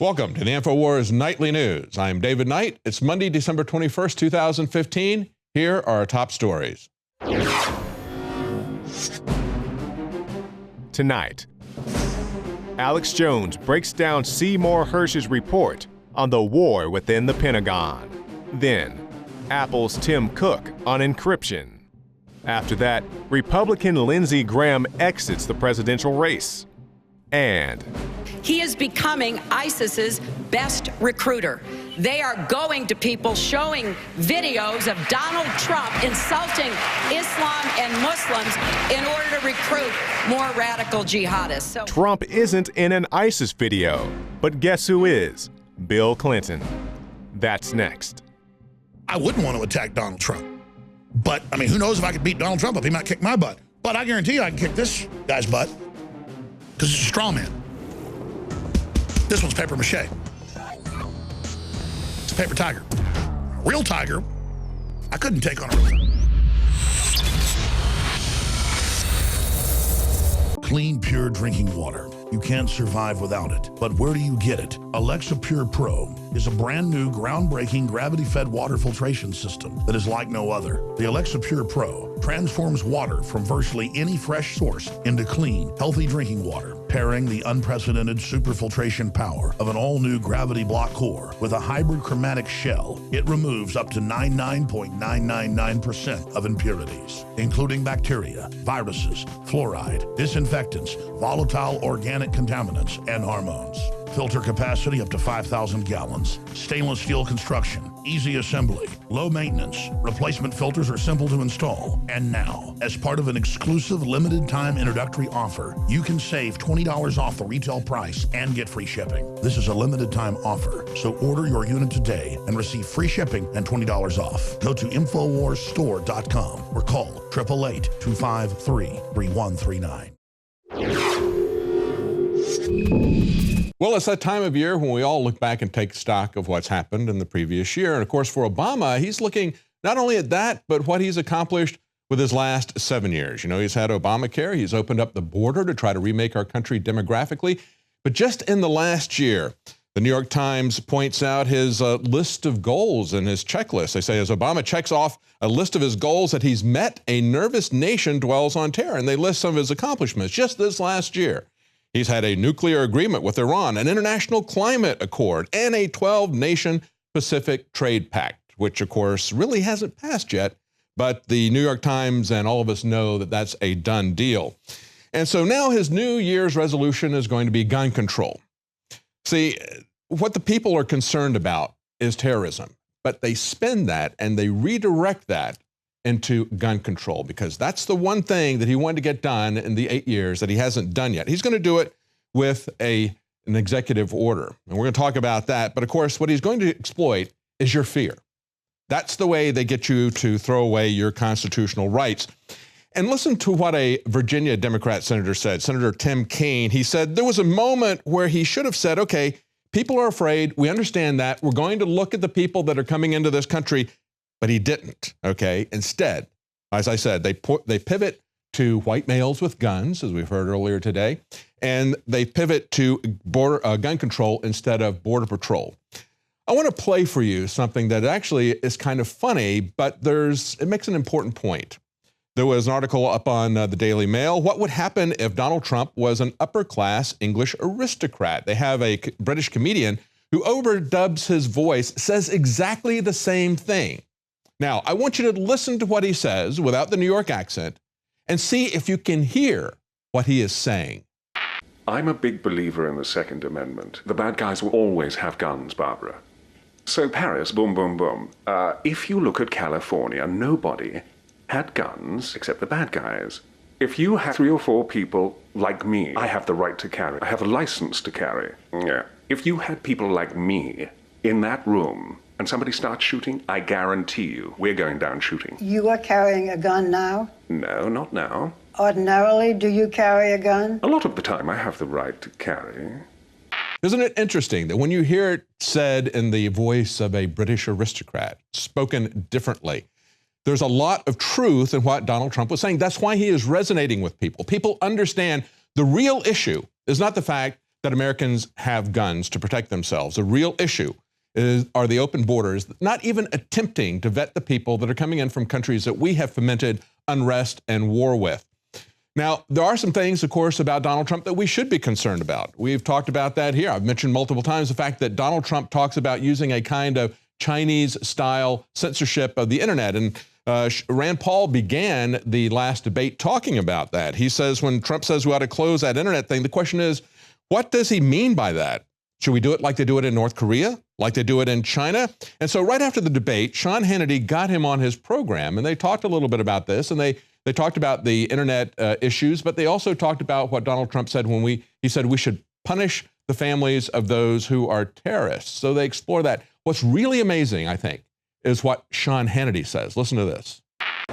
Welcome to the InfoWars Nightly News. I'm David Knight. It's Monday, December 21st, 2015. Here are our top stories. Tonight, Alex Jones breaks down Seymour Hersh's report on the war within the Pentagon. Then, Apple's Tim Cook on encryption. After that, Republican Lindsey Graham exits the presidential race. And he is becoming ISIS's best recruiter. They are going to people showing videos of Donald Trump insulting Islam and Muslims in order to recruit more radical jihadists. Trump isn't in an ISIS video, but guess who is? Bill Clinton. That's next. I wouldn't want to attack Donald Trump. But, I mean, who knows if I could beat Donald Trump up? He might kick my butt. But I guarantee you I can kick this guy's butt because it's a straw man. This one's paper mache. It's a paper tiger. A real tiger, I couldn't take on a real tiger. Clean, pure drinking water. You can't survive without it. But where do you get it? Alexa Pure Pro is a brand new, groundbreaking, gravity-fed water filtration system that is like no other. The Alexa Pure Pro transforms water from virtually any fresh source into clean, healthy drinking water, pairing the unprecedented superfiltration power of an all-new gravity block core with a hybrid chromatic shell. It removes up to 99.999% of impurities, including bacteria, viruses, fluoride, disinfectants, volatile organic contaminants, and hormones. Filter capacity up to 5,000 gallons. Stainless steel construction, easy assembly, low maintenance. Replacement filters are simple to install. And now, as part of an exclusive limited time introductory offer, you can save $20 off the retail price and get free shipping. This is a limited time offer, so order your unit today and receive free shipping and $20 off. Go to InfoWarsStore.com or call 888-253-3139. Well, it's that time of year when we all look back and take stock of what's happened in the previous year. And of course, for Obama, he's looking not only at that, but what he's accomplished with his last 7 years. You know, he's had Obamacare. He's opened up the border to try to remake our country demographically. But just in the last year, the New York Times points out his list of goals and his checklist. They say as Obama checks off a list of his goals that he's met, a nervous nation dwells on terror. And they list some of his accomplishments just this last year. He's had a nuclear agreement with Iran, an international climate accord, and a 12-nation Pacific Trade Pact, which, of course, really hasn't passed yet. But the New York Times and all of us know that that's a done deal. And so now his New Year's resolution is going to be gun control. See, what the people are concerned about is terrorism, but they spin that and they redirect that into gun control, because that's the one thing that he wanted to get done in the 8 years that he hasn't done yet. He's going to do it with an executive order, and we're going to talk about that. But of course, what he's going to exploit is your fear. That's the way they get you to throw away your constitutional rights. And listen to what a Virginia Democrat senator said, Senator Tim Kaine. He said there was a moment where he should have said, okay, people are afraid. We understand that. We're going to look at the people that are coming into this country. But he didn't, okay? Instead, as I said, they pivot to white males with guns, as we've heard earlier today, and they pivot to gun control instead of border patrol. I want to play for you something that actually is kind of funny, but it makes an important point. There was an article up on the Daily Mail. What would happen if Donald Trump was an upper-class English aristocrat? They have a British comedian who overdubs his voice, says exactly the same thing. Now, I want you to listen to what he says without the New York accent and see if you can hear what he is saying. I'm a big believer in the Second Amendment. The bad guys will always have guns, Barbara. So Paris, boom, boom, boom. If you look at California, nobody had guns except the bad guys. If you have 3 or 4 people like me, I have the right to carry. I have a license to carry. Yeah. If you had people like me in that room, and somebody starts shooting, I guarantee you, we're going down shooting. You are carrying a gun now? No, not now. Ordinarily, do you carry a gun? A lot of the time, I have the right to carry. Isn't it interesting that when you hear it said in the voice of a British aristocrat, spoken differently, there's a lot of truth in what Donald Trump was saying. That's why he is resonating with people. People understand the real issue is not the fact that Americans have guns to protect themselves. The real issue are the open borders, not even attempting to vet the people that are coming in from countries that we have fomented unrest and war with. Now, there are some things, of course, about Donald Trump that we should be concerned about. We've talked about that here. I've mentioned multiple times the fact that Donald Trump talks about using a kind of Chinese-style censorship of the internet. And Rand Paul began the last debate talking about that. He says when Trump says we ought to close that internet thing, the question is, what does he mean by that? Should we do it like they do it in North Korea, like they do it in China? And so right after the debate, Sean Hannity got him on his program, and they talked a little bit about this, and they talked about the internet issues, but they also talked about what Donald Trump said when he said we should punish the families of those who are terrorists. So they explore that. What's really amazing, I think, is what Sean Hannity says. Listen to this.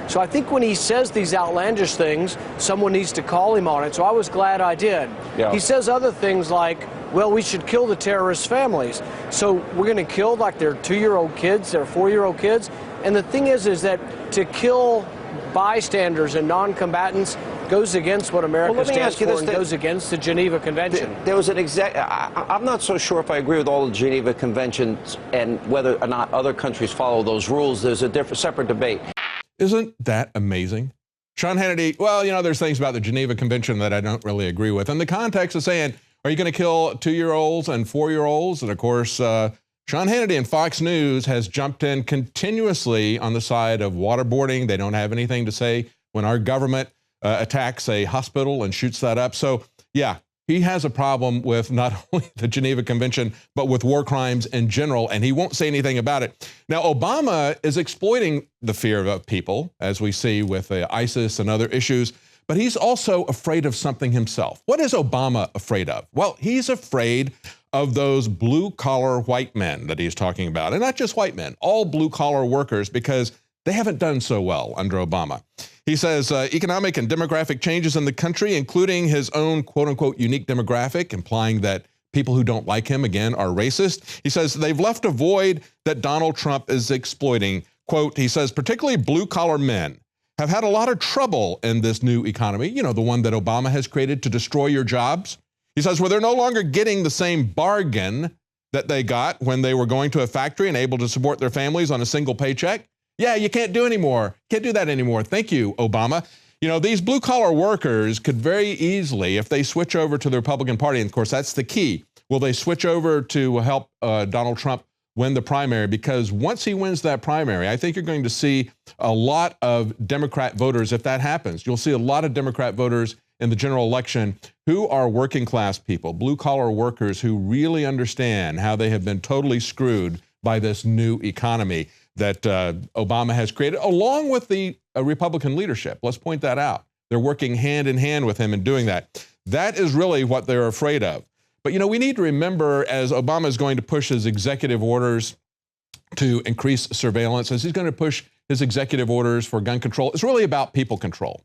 So I think when he says these outlandish things, someone needs to call him on it. So I was glad I did. Yeah. He says other things like, well, we should kill the terrorist families. So we're going to kill like their 2-year-old kids, their 4-year-old kids. And the thing is that to kill bystanders and non-combatants goes against what America stands for and goes against the Geneva Convention. There was an I'm not so sure if I agree with all the Geneva Conventions and whether or not other countries follow those rules. There's a separate debate. Isn't that amazing? Sean Hannity, well, you know, there's things about the Geneva Convention that I don't really agree with. In the context of saying, are you going to kill 2-year-olds and 4-year-olds? And of course, Sean Hannity and Fox News has jumped in continuously on the side of waterboarding. They don't have anything to say when our government attacks a hospital and shoots that up. So, yeah, he has a problem with not only the Geneva Convention, but with war crimes in general, and he won't say anything about it. Now, Obama is exploiting the fear of people, as we see with ISIS and other issues, but he's also afraid of something himself. What is Obama afraid of? Well, he's afraid of those blue-collar white men that he's talking about, and not just white men, all blue-collar workers, because they haven't done so well under Obama. He says economic and demographic changes in the country, including his own quote-unquote unique demographic, implying that people who don't like him, again, are racist. He says they've left a void that Donald Trump is exploiting. Quote, he says, particularly blue-collar men have had a lot of trouble in this new economy, you know, the one that Obama has created to destroy your jobs. He says, well, they're no longer getting the same bargain that they got when they were going to a factory and able to support their families on a single paycheck. Yeah, you can't do anymore. Can't do that anymore. Thank you, Obama. You know, these blue-collar workers could very easily, if they switch over to the Republican Party, and of course, that's the key. Will they switch over to help Donald Trump win the primary? Because once he wins that primary, I think you're going to see a lot of Democrat voters if that happens. You'll see a lot of Democrat voters in the general election who are working class people, blue-collar workers who really understand how they have been totally screwed by this new economy that Obama has created, along with the Republican leadership. Let's point that out. They're working hand in hand with him in doing that. That is really what they're afraid of. But, you know, we need to remember, as Obama is going to push his executive orders to increase surveillance, as he's going to push his executive orders for gun control, it's really about people control.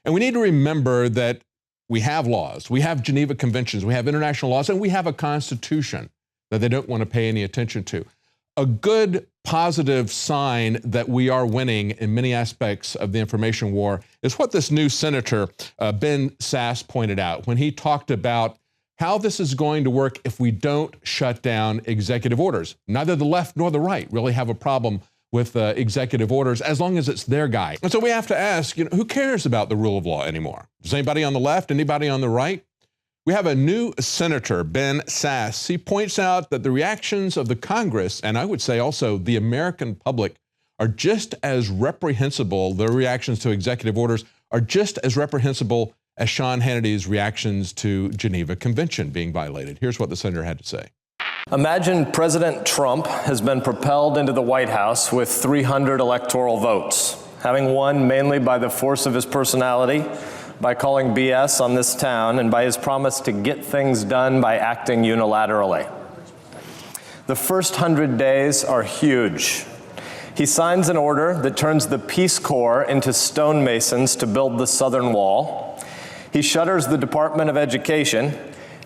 And we need to remember that we have laws, we have Geneva Conventions, we have international laws, and we have a Constitution that they don't want to pay any attention to. A good positive sign that we are winning in many aspects of the information war is what this new Senator Ben Sasse pointed out when he talked about how this is going to work if we don't shut down executive orders. Neither the left nor the right really have a problem with executive orders as long as it's their guy. And so we have to ask, you know, who cares about the rule of law anymore? Does anybody on the left, anybody on the right? We have a new Senator, Ben Sasse. He points out that the reactions of the Congress, and I would say also the American public, are just as reprehensible. Their reactions to executive orders are just as reprehensible as Sean Hannity's reactions to Geneva Convention being violated. Here's what the senator had to say. Imagine President Trump has been propelled into the White House with 300 electoral votes, having won mainly by the force of his personality, by calling BS on this town, and by his promise to get things done by acting unilaterally. The first 100 days are huge. He signs an order that turns the Peace Corps into stonemasons to build the southern wall. He shutters the Department of Education,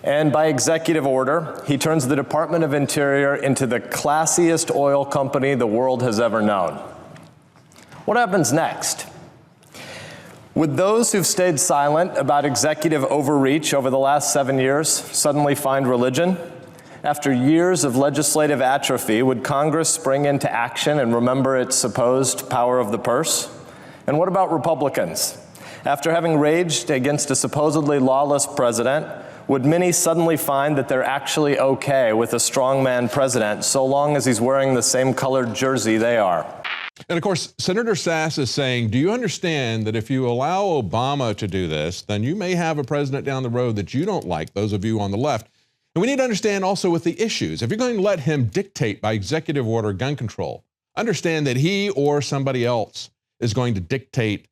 and by executive order, he turns the Department of Interior into the classiest oil company the world has ever known. What happens next? Would those who've stayed silent about executive overreach over the last 7 years suddenly find religion? After years of legislative atrophy, would Congress spring into action and remember its supposed power of the purse? And what about Republicans? After having raged against a supposedly lawless president, would many suddenly find that they're actually okay with a strongman president so long as he's wearing the same colored jersey they are? And of course, Senator Sass is saying, do you understand that if you allow Obama to do this, then you may have a president down the road that you don't like, those of you on the left. And we need to understand also with the issues, if you're going to let him dictate by executive order gun control, understand that he or somebody else is going to dictate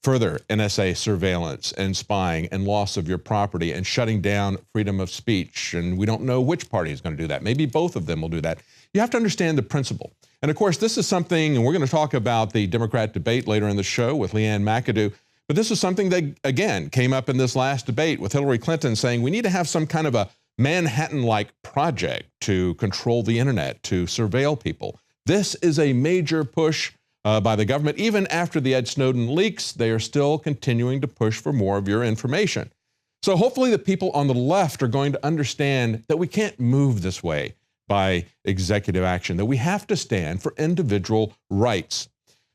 further NSA surveillance and spying and loss of your property and shutting down freedom of speech. And we don't know which party is going to do that. Maybe both of them will do that. You have to understand the principle. And of course, this is something, and we're going to talk about the Democrat debate later in the show with Leanne McAdoo, but this is something that, again, came up in this last debate with Hillary Clinton saying we need to have some kind of a Manhattan-like project to control the internet, to surveil people. This is a major push by the government. Even after the Ed Snowden leaks, they are still continuing to push for more of your information. So hopefully the people on the left are going to understand that we can't move this way by executive action, that we have to stand for individual rights.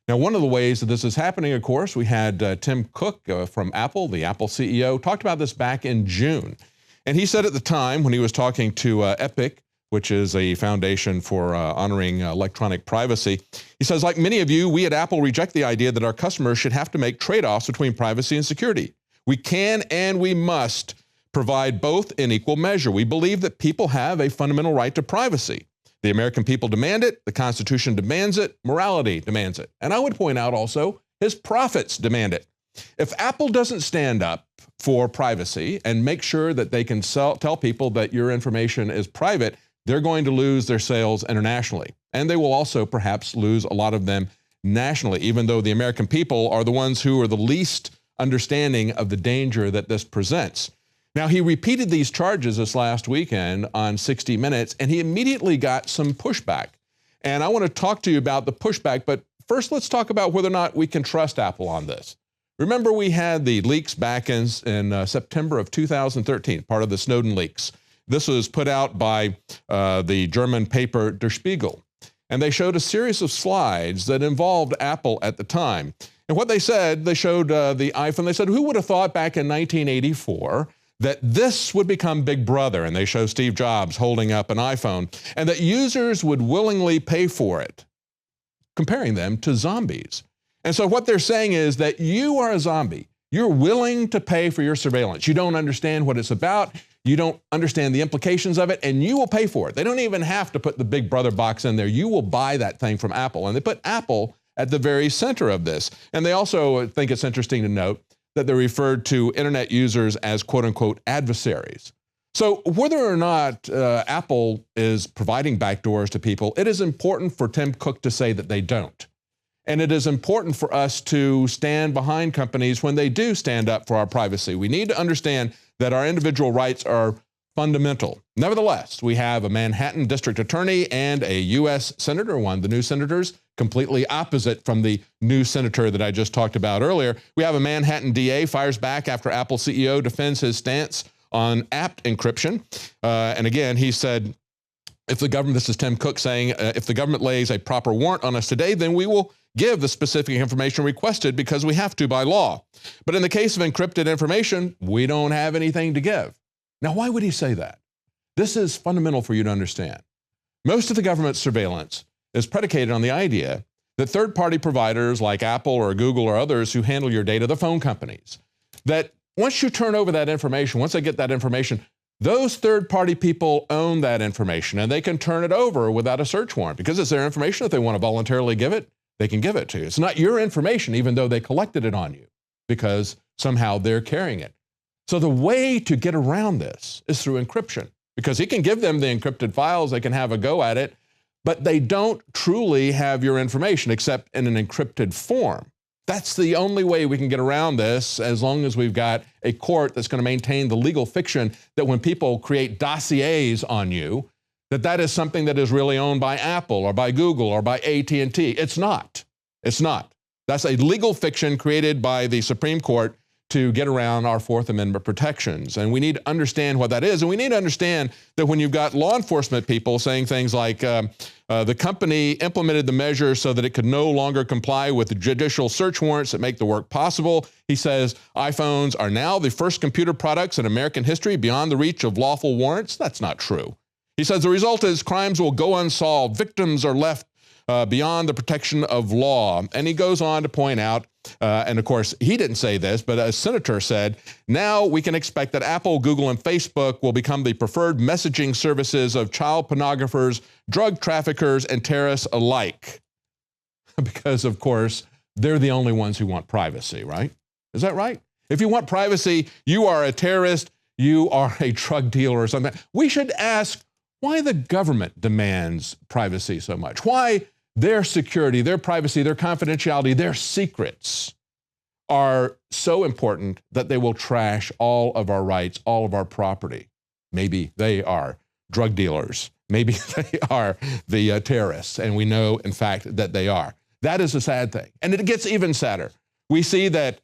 Now, one of the ways that this is happening, of course, we had Tim Cook from Apple, the Apple CEO, talked about this back in June. And he said at the time when he was talking to Epic, which is a foundation for honoring electronic privacy, he says, like many of you, we at Apple reject the idea that our customers should have to make trade-offs between privacy and security. We can and we must provide both in equal measure. We believe that people have a fundamental right to privacy. The American people demand it, the Constitution demands it, morality demands it. And I would point out also, his profits demand it. If Apple doesn't stand up for privacy and make sure that they can tell people that your information is private, they're going to lose their sales internationally. And they will also perhaps lose a lot of them nationally, even though the American people are the ones who are the least understanding of the danger that this presents. Now, he repeated these charges this last weekend on 60 Minutes, and he immediately got some pushback. And I want to talk to you about the pushback, but first let's talk about whether or not we can trust Apple on this. Remember, we had the leaks back in September of 2013, part of the Snowden leaks. This was put out by the German paper Der Spiegel. And they showed a series of slides that involved Apple at the time. And what they said, they showed the iPhone. They said, who would have thought back in 1984 that this would become Big Brother? And they show Steve Jobs holding up an iPhone, and that users would willingly pay for it, comparing them to zombies. And so what they're saying is that you are a zombie. You're willing to pay for your surveillance. You don't understand what it's about. You don't understand the implications of it, and you will pay for it. They don't even have to put the Big Brother box in there. You will buy that thing from Apple. And they put Apple at the very center of this. And they also think it's interesting to note that they referred to internet users as quote unquote adversaries. So whether or not Apple is providing backdoors to people, it is important for Tim Cook to say that they don't. And it is important for us to stand behind companies when they do stand up for our privacy. We need to understand that our individual rights are fundamental. Nevertheless, we have a Manhattan district attorney and a U.S. senator, one of the new senators, completely opposite from the new senator that I just talked about earlier. We have a Manhattan DA fires back after Apple CEO defends his stance on app encryption. And again, he said, if the government, this is Tim Cook saying, if the government lays a proper warrant on us today, then we will give the specific information requested because we have to by law. But in the case of encrypted information, we don't have anything to give. Now, why would he say that? This is fundamental for you to understand. Most of the government's surveillance is predicated on the idea that third-party providers like Apple or Google or others who handle your data, the phone companies, that once you turn over that information, once they get that information, those third-party people own that information and they can turn it over without a search warrant because it's their information. If they want to voluntarily give it, they can give it to you. It's not your information, even though they collected it on you, because somehow they're carrying it. So the way to get around this is through encryption, because he can give them the encrypted files, they can have a go at it, but they don't truly have your information except in an encrypted form. That's the only way we can get around this, as long as we've got a court that's going to maintain the legal fiction that when people create dossiers on you, that is something that is really owned by Apple or by Google or by AT&T. It's not. It's not. That's a legal fiction created by the Supreme Court to get around our Fourth Amendment protections. And we need to understand what that is. And we need to understand that when you've got law enforcement people saying things like the company implemented the measure so that it could no longer comply with the judicial search warrants that make the work possible. He says iPhones are now the first computer products in American history beyond the reach of lawful warrants. That's not true. He says the result is crimes will go unsolved. Victims are left beyond the protection of law. And he goes on to point out, and of course, he didn't say this, but a senator said, now we can expect that Apple, Google, and Facebook will become the preferred messaging services of child pornographers, drug traffickers, and terrorists alike. Because, of course, they're the only ones who want privacy, right? Is that right? If you want privacy, you are a terrorist, you are a drug dealer or something. We should ask why the government demands privacy so much. Why their security, their privacy, their confidentiality, their secrets are so important that they will trash all of our rights, all of our property. Maybe they are drug dealers. Maybe they are the terrorists, and we know, in fact, that they are. That is a sad thing. And it gets even sadder. We see that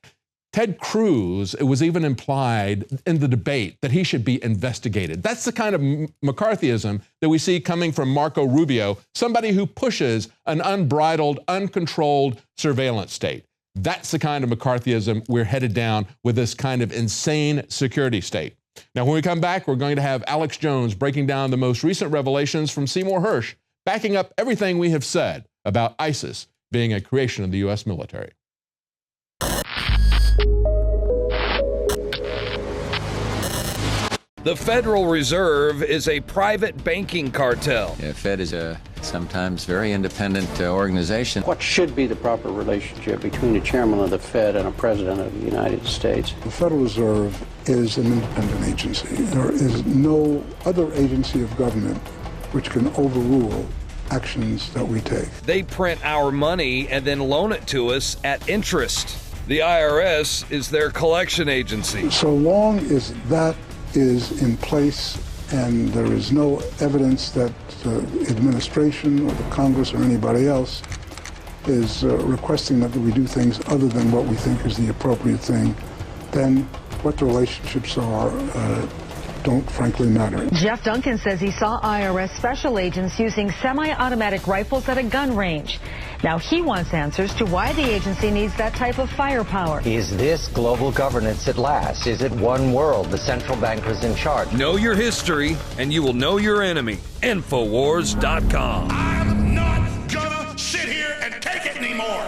Ted Cruz, it was even implied in the debate that he should be investigated. That's the kind of McCarthyism that we see coming from Marco Rubio, somebody who pushes an unbridled, uncontrolled surveillance state. That's the kind of McCarthyism we're headed down with this kind of insane security state. Now, when we come back, we're going to have Alex Jones breaking down the most recent revelations from Seymour Hersh, backing up everything we have said about ISIS being a creation of the U.S. military. The Federal Reserve is a private banking cartel. The Fed is a sometimes very independent organization. What should be the proper relationship between a chairman of the Fed and a president of the United States? The Federal Reserve is an independent agency. There is no other agency of government which can overrule actions that we take. They print our money and then loan it to us at interest. The IRS is their collection agency. So long as that is in place and there is no evidence that the administration or the Congress or anybody else is requesting that we do things other than what we think is the appropriate thing, then what the relationships are don't frankly matter. Jeff Duncan says he saw IRS special agents using semi-automatic rifles at a gun range. Now he wants answers to why the agency needs that type of firepower. Is this global governance at last? Is it one world, the central bankers in charge? Know your history, and you will know your enemy. Infowars.com. I'm not gonna sit here and take it anymore.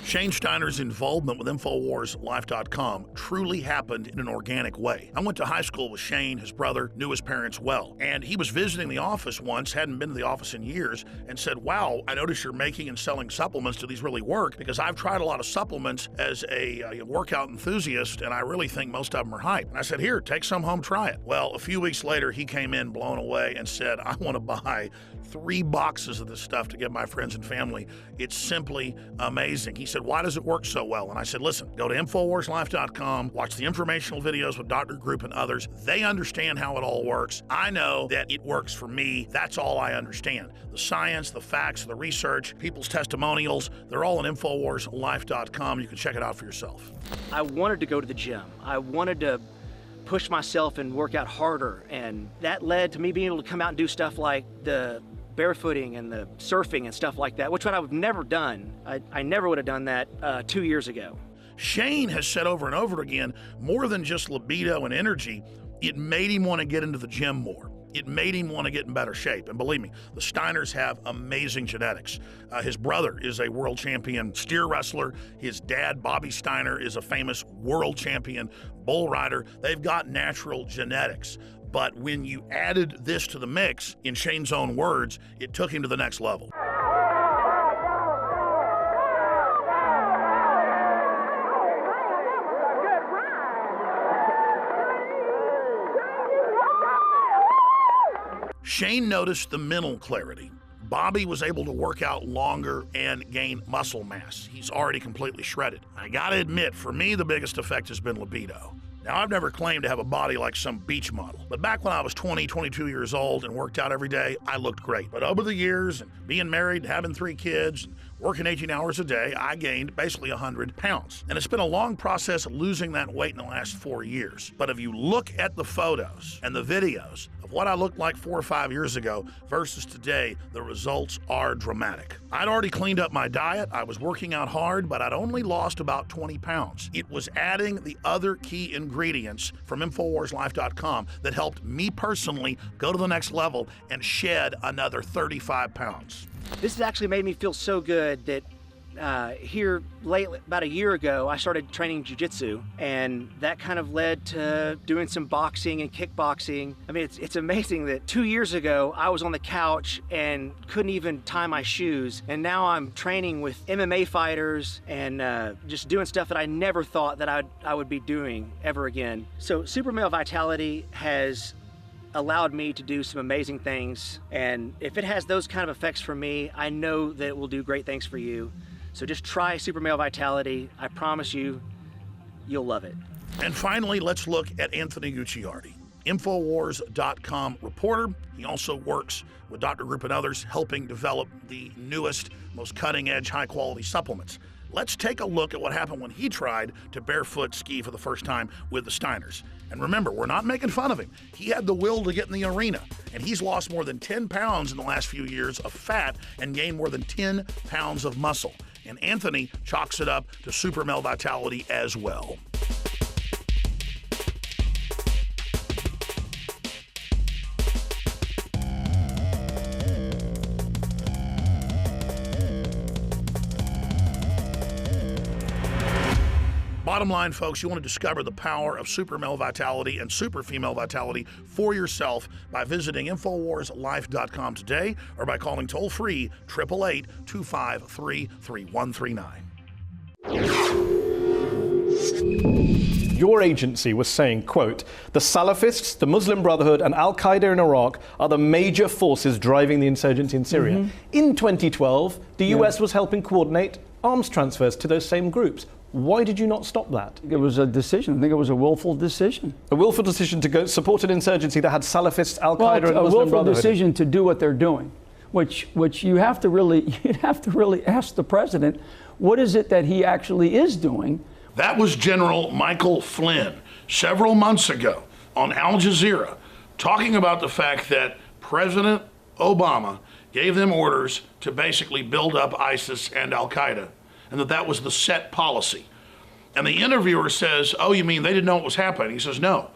Shane Steiner's involvement with InfoWarsLife.com truly happened in an organic way. I went to high school with Shane, his brother, knew his parents well, and he was visiting the office once, hadn't been to the office in years, and said, wow, I notice you're making and selling supplements. Do these really work? Because I've tried a lot of supplements as a workout enthusiast, and I really think most of them are hype. And I said, here, take some home, try it. Well, a few weeks later, he came in blown away and said, I want to buy 3 boxes of this stuff to give my friends and family. It's simply amazing. He said, why does it work so well? And I said, listen, go to InfoWarsLife.com, watch the informational videos with Dr. Group and others. They understand how it all works. I know that it works for me. That's all I understand. The science, the facts, the research, people's testimonials, they're all on InfoWarsLife.com. You can check it out for yourself. I wanted to go to the gym. I wanted to push myself and work out harder, and that led to me being able to come out and do stuff like the barefooting and the surfing and stuff like that, which I would have never done. I never would have done that 2 years ago. Shane has said over and over again, more than just libido and energy, it made him want to get into the gym more. It made him want to get in better shape. And believe me, the Steiners have amazing genetics. His brother is a world champion steer wrestler. His dad, Bobby Steiner, is a famous world champion bull rider. They've got natural genetics. But when you added this to the mix, in Shane's own words, it took him to the next level. Shane noticed the mental clarity. Bobby was able to work out longer and gain muscle mass. He's already completely shredded. I gotta admit, for me, the biggest effect has been libido. Now, I've never claimed to have a body like some beach model, but back when I was 20, 22 years old and worked out every day, I looked great. But over the years, and being married, having 3 kids, and working 18 hours a day, I gained basically 100 pounds. And it's been a long process losing that weight in the last 4 years. But if you look at the photos and the videos of what I looked like 4 or 5 years ago versus today, the results are dramatic. I'd already cleaned up my diet, I was working out hard, but I'd only lost about 20 pounds. It was adding the other key ingredients from InfoWarsLife.com that helped me personally go to the next level and shed another 35 pounds. This has actually made me feel so good that here lately, about a year ago, I started training jiu-jitsu, and that kind of led to doing some boxing and kickboxing. I mean, it's amazing that 2 years ago, I was on the couch and couldn't even tie my shoes, and now I'm training with MMA fighters and just doing stuff that I never thought that I would be doing ever again. So Super Male Vitality has allowed me to do some amazing things, and if it has those kind of effects for me, I know that it will do great things for you. So just try Super Male Vitality. I promise you, you'll love it. And finally, let's look at Anthony Gucciardi, Infowars.com reporter. He also works with Dr. Group and others, helping develop the newest, most cutting-edge, high-quality supplements. Let's take a look at what happened when he tried to barefoot ski for the first time with the Steiners. And remember, we're not making fun of him. He had the will to get in the arena, and he's lost more than 10 pounds in the last few years of fat and gained more than 10 pounds of muscle. And Anthony chalks it up to Super Male Vitality as well. Bottom line, folks, you want to discover the power of Super Male Vitality and Super Female Vitality for yourself by visiting InfoWarsLife.com today or by calling toll-free 888-253-3139. Your agency was saying, quote, the Salafists, the Muslim Brotherhood, and Al-Qaeda in Iraq are the major forces driving the insurgency in Syria. Mm-hmm. In 2012, the US was helping coordinate arms transfers to those same groups. Why did you not stop that? It was a decision. I think it was a willful decision. A willful decision to go support an insurgency that had Salafists, Al-Qaeda, and Muslim Brotherhood. A willful decision to do what they're doing, which you'd have to really ask the president, what is it that he actually is doing? That was General Michael Flynn several months ago on Al Jazeera, talking about the fact that President Obama gave them orders to basically build up ISIS and Al-Qaeda, and that was the set policy. And the interviewer says, oh, you mean they didn't know what was happening? He says, no,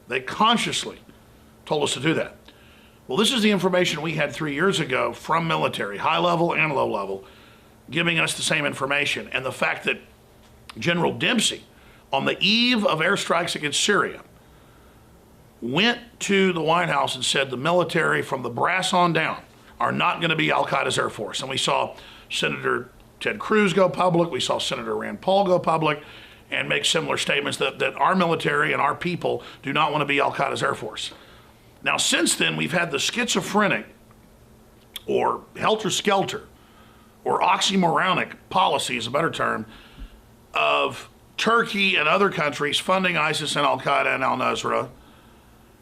they consciously told us to do that. Well, this is the information we had 3 years ago from military, high level and low level, giving us the same information. And the fact that General Dempsey, on the eve of airstrikes against Syria, went to the White House and said the military from the brass on down are not going to be Al-Qaeda's Air Force. And we saw Senator Ted Cruz go public, we saw Senator Rand Paul go public and make similar statements that our military and our people do not want to be Al-Qaeda's Air Force. Now, since then, we've had the schizophrenic or helter-skelter or oxymoronic policy, is a better term, of Turkey and other countries funding ISIS and Al-Qaeda and al-Nusra,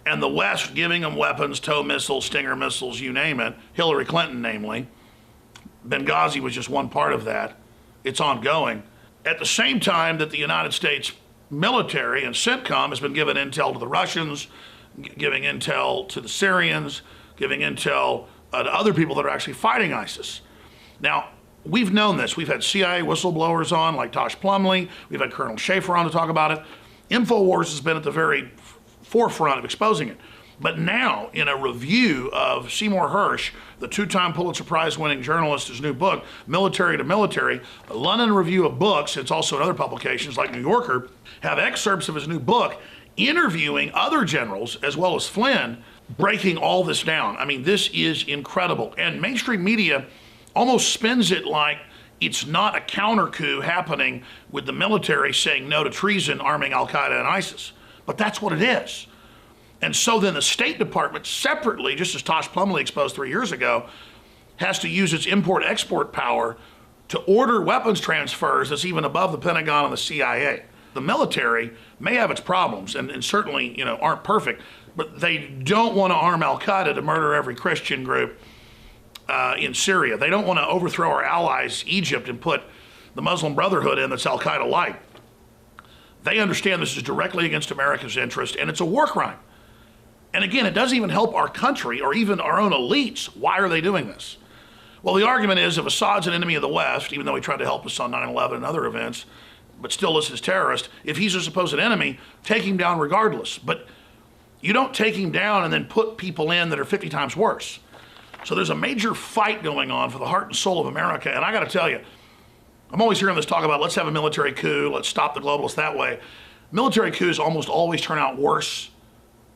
and the West giving them weapons, tow missiles, Stinger missiles, you name it, Hillary Clinton namely. Benghazi was just one part of that. It's ongoing. At the same time that the United States military and CENTCOM has been giving intel to the Russians, giving intel to the Syrians, giving intel to other people that are actually fighting ISIS. Now, we've known this. We've had CIA whistleblowers on, like Tosh Plumlee. We've had Colonel Schaefer on to talk about it. InfoWars has been at the very forefront of exposing it. But now, in a review of Seymour Hersh, the two-time Pulitzer Prize-winning journalist, his new book, Military to Military, a London Review of Books, it's also in other publications like New Yorker, have excerpts of his new book interviewing other generals, as well as Flynn, breaking all this down. I mean, this is incredible. And mainstream media almost spins it like it's not a counter-coup happening with the military saying no to treason, arming Al-Qaeda and ISIS. But that's what it is. And so then the State Department separately, just as Tosh Plumlee exposed 3 years ago, has to use its import-export power to order weapons transfers that's even above the Pentagon and the CIA. the military may have its problems and certainly, aren't perfect, but they don't want to arm Al-Qaeda to murder every Christian group in Syria. They don't want to overthrow our allies, Egypt, and put the Muslim Brotherhood in that's Al-Qaeda-like. They understand this is directly against America's interest, and it's a war crime. And again, it doesn't even help our country or even our own elites. Why are they doing this? Well, the argument is if Assad's an enemy of the West, even though he tried to help us on 9/11 and other events, but still listed as terrorist, if he's a supposed enemy, take him down regardless. But you don't take him down and then put people in that are 50 times worse. So there's a major fight going on for the heart and soul of America. And I got to tell you, I'm always hearing this talk about let's have a military coup, let's stop the globalists that way. Military coups almost always turn out worse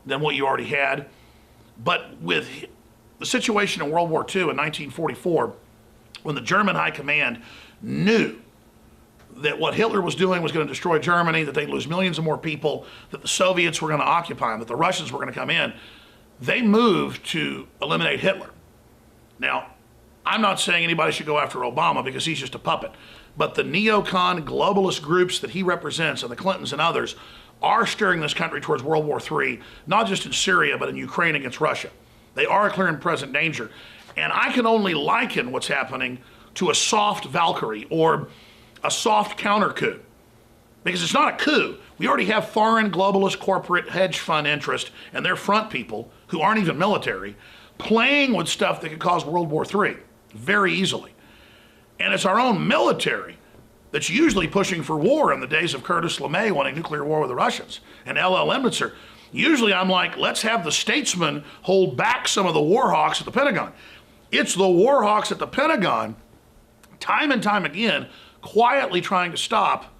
than what you already had. But with the situation in World War II in 1944, when the German high command knew that what Hitler was doing was going to destroy Germany, that they'd lose millions of more people, that the Soviets were going to occupy them, that the Russians were going to come in, they moved to eliminate Hitler. Now, I'm not saying anybody should go after Obama because he's just a puppet, but the neocon globalist groups that he represents and the Clintons and others are steering this country towards World War III, not just in Syria, but in Ukraine against Russia. They are a clear and present danger. And I can only liken what's happening to a soft Valkyrie or a soft counter coup. Because it's not a coup. We already have foreign globalist corporate hedge fund interest and their front people, who aren't even military, playing with stuff that could cause World War III very easily. And it's our own military that's usually pushing for war in the days of Curtis LeMay wanting nuclear war with the Russians and L.L. Emnitzer. Usually I'm like, let's have the statesmen hold back some of the war hawks at the Pentagon. It's the war hawks at the Pentagon, time and time again, quietly trying to stop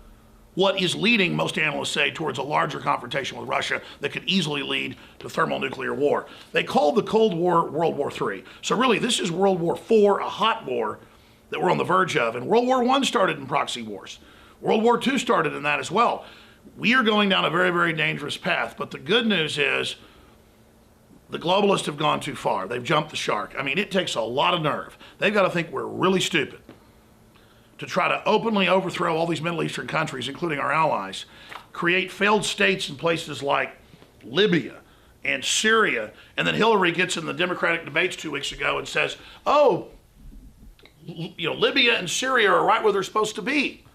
what is leading, most analysts say, towards a larger confrontation with Russia that could easily lead to thermonuclear war. They called the Cold War World War III. So really, this is World War IV, a hot war that we're on the verge of. And World War I started in proxy wars. World War II started in that as well. We are going down a very, very dangerous path. But the good news is the globalists have gone too far. They've jumped the shark. I mean, it takes a lot of nerve. They've got to think we're really stupid to try to openly overthrow all these Middle Eastern countries, including our allies, create failed states in places like Libya and Syria, and then Hillary gets in the Democratic debates 2 weeks ago and says, oh, Libya and Syria are right where they're supposed to be,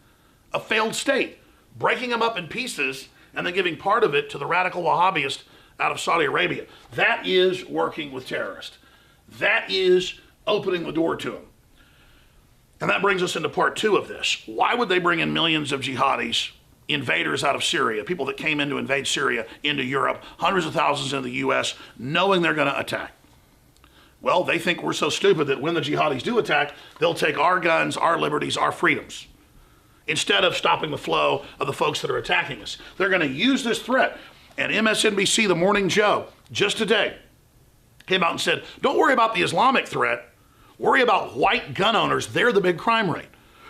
a failed state, breaking them up in pieces and then giving part of it to the radical Wahhabist out of Saudi Arabia. That is working with terrorists. That is opening the door to them. And that brings us into part 2 of this. Why would they bring in millions of jihadis, invaders out of Syria, people that came in to invade Syria into Europe, hundreds of thousands into the U.S., knowing they're going to attack? Well, they think we're so stupid that when the jihadis do attack, they'll take our guns, our liberties, our freedoms, instead of stopping the flow of the folks that are attacking us. They're going to use this threat. And MSNBC, The Morning Joe, just today, came out and said, don't worry about the Islamic threat. Worry about white gun owners. They're the big crime rate.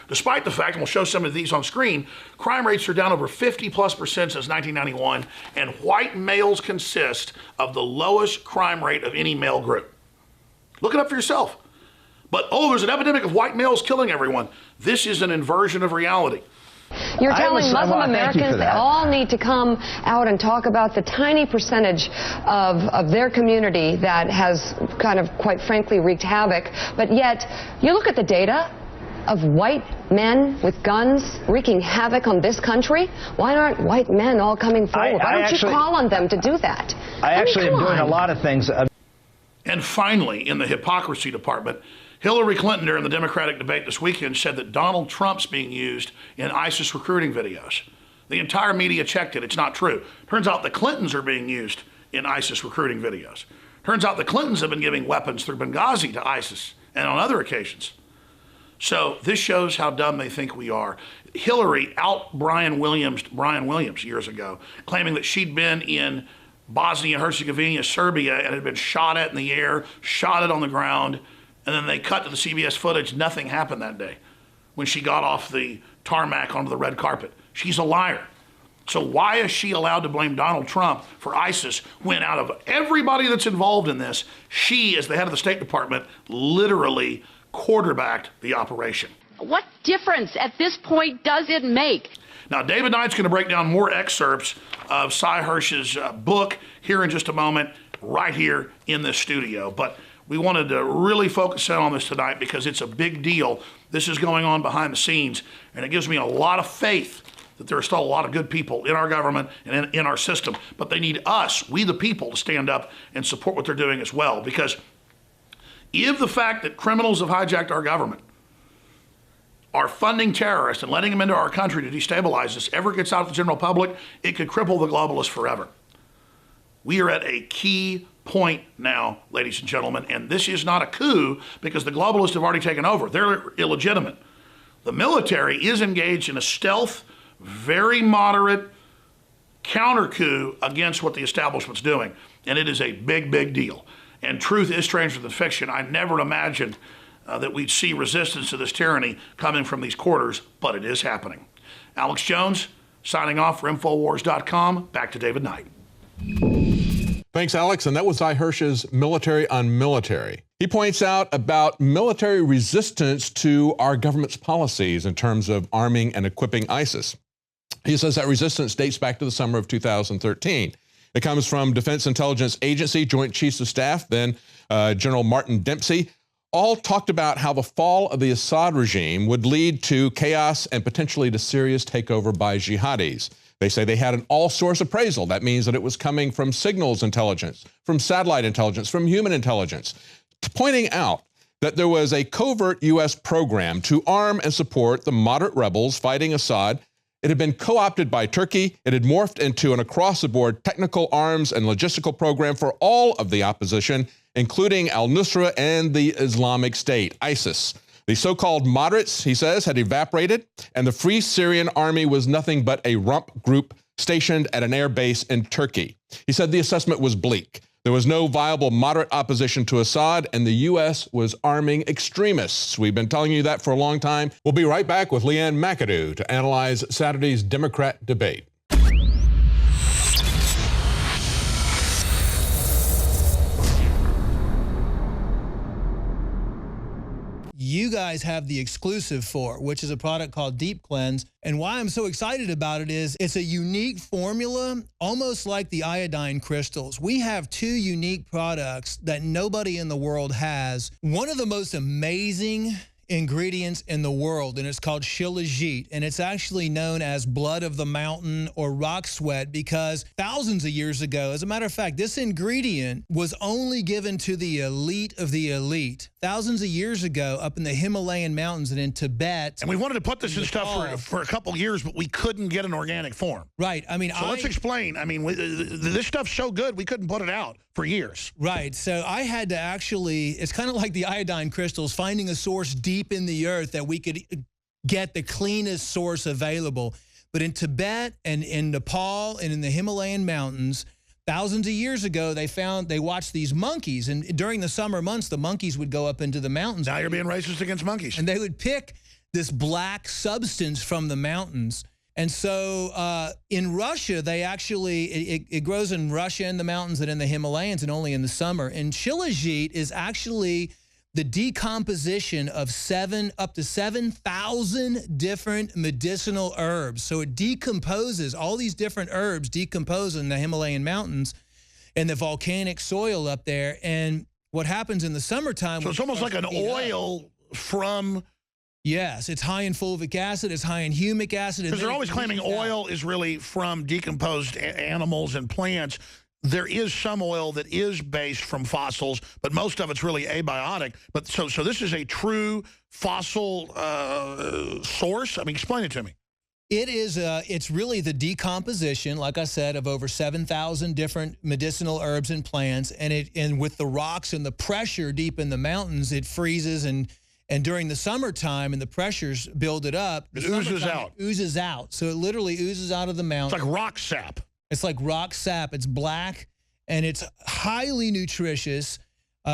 Despite the fact, and we'll show some of these on screen, crime rates are down over 50+% since 1991, and white males consist of the lowest crime rate of any male group. Look it up for yourself. But, oh, there's an epidemic of white males killing everyone. This is an inversion of reality. You're telling Muslim Americans they all need to come out and talk about the tiny percentage of their community that has kind of, quite frankly, wreaked havoc. But yet, you look at the data of white men with guns wreaking havoc on this country. Why aren't white men all coming forward? Why don't you call on them to do that? I actually am doing a lot of things. And finally, in the hypocrisy department, Hillary Clinton during the Democratic debate this weekend said that Donald Trump's being used in ISIS recruiting videos. The entire media checked it. It's not true. Turns out the Clintons are being used in ISIS recruiting videos. Turns out the Clintons have been giving weapons through Benghazi to ISIS and on other occasions. So this shows how dumb they think we are. Hillary out Brian Williams years ago, claiming that she'd been in Bosnia and Herzegovina, Serbia, and had been shot at in the air, shot at on the ground. And then they cut to the CBS footage. Nothing happened that day when she got off the tarmac onto the red carpet. She's a liar. So why is she allowed to blame Donald Trump for ISIS when out of everybody that's involved in this, she, as the head of the State Department, literally quarterbacked the operation? What difference at this point does it make? Now, David Knight's going to break down more excerpts of Cy Hirsch's book here in just a moment, right here in this studio. But we wanted to really focus in on this tonight because it's a big deal. This is going on behind the scenes, and it gives me a lot of faith that there are still a lot of good people in our government and in our system. But they need us, we the people, to stand up and support what they're doing as well. Because if the fact that criminals have hijacked our government are funding terrorists and letting them into our country to destabilize us ever gets out to the general public, it could cripple the globalists forever. We are at a key point now, ladies and gentlemen, and this is not a coup because the globalists have already taken over. They're illegitimate. The military is engaged in a stealth, very moderate counter coup against what the establishment's doing, and it is a big, big deal. And truth is stranger than fiction. I never imagined that we'd see resistance to this tyranny coming from these quarters, but it is happening. Alex Jones, signing off for Infowars.com. Back to David Knight. Thanks, Alex. And that was Cy Hirsch's Military on Military. He points out about military resistance to our government's policies in terms of arming and equipping ISIS. He says that resistance dates back to the summer of 2013. It comes from Defense Intelligence Agency, Joint Chiefs of Staff, then General Martin Dempsey, all talked about how the fall of the Assad regime would lead to chaos and potentially to serious takeover by jihadis. They say they had an all-source appraisal. That means that it was coming from signals intelligence, from satellite intelligence, from human intelligence, pointing out that there was a covert U.S. program to arm and support the moderate rebels fighting Assad. It had been co-opted by Turkey. It had morphed into an across-the-board technical arms and logistical program for all of the opposition, including al-Nusra and the Islamic State, ISIS. The so-called moderates, he says, had evaporated, and the Free Syrian Army was nothing but a rump group stationed at an air base in Turkey. He said the assessment was bleak. There was no viable moderate opposition to Assad, and the U.S. was arming extremists. We've been telling you that for a long time. We'll be right back with Leanne McAdoo to analyze Saturday's Democrat debate. You guys have the exclusive for, which is a product called Deep Cleanse. And why I'm so excited about it is it's a unique formula, almost like the iodine crystals. We have two unique products that nobody in the world has. One of the most amazing ingredients in the world, and it's called shilajit, and it's actually known as blood of the mountain or rock sweat because thousands of years ago, as a matter of fact, this ingredient was only given to the elite of the elite. Thousands of years ago, up in the Himalayan mountains and in Tibet. And we wanted to put this in stuff for a couple years, but we couldn't get an organic form. Right. I mean, so let's explain. I mean, this stuff's so good, we couldn't put it out for years. Right. So I had to actually, it's kind of like the iodine crystals, finding a source deep in the earth that we could get the cleanest source available. But in Tibet and in Nepal and in the Himalayan mountains, thousands of years ago, they watched these monkeys, and during the summer months, the monkeys would go up into the mountains. Now you're being racist against monkeys. And they would pick this black substance from the mountains. And so in Russia, they actually, it grows in Russia in the mountains and in the Himalayas and only in the summer. And shilajit is actually the decomposition of up to 7,000 different medicinal herbs. So it decomposes, all these different herbs decompose in the Himalayan mountains and the volcanic soil up there. And what happens in the summertime... So it's almost like an oil from... Yes, it's high in fulvic acid, it's high in humic acid. Because they're always claiming oil is really from decomposed animals and plants. There is some oil that is based from fossils, but most of it's really abiotic. But so this is a true fossil source? I mean, explain it to me. It is, it's really the decomposition, like I said, of over 7,000 different medicinal herbs and plants. And with the rocks and the pressure deep in the mountains, it freezes and during the summertime and the pressures build it up. It oozes out. It oozes out. So it literally oozes out of the mountain. It's like rock sap. It's like rock sap. It's black, and it's highly nutritious.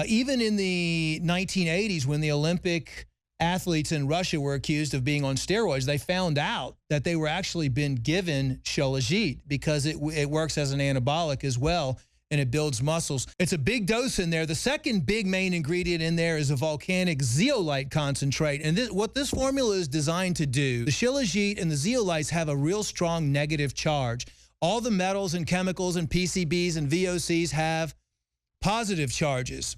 Even in the 1980s, when the Olympic athletes in Russia were accused of being on steroids, they found out that they were actually been given shilajit because it works as an anabolic as well. and it builds muscles. It's a big dose in there. The second big main ingredient in there is a volcanic zeolite concentrate. And what this formula is designed to do, the shilajit and the zeolites have a real strong negative charge. All the metals and chemicals and PCBs and VOCs have positive charges.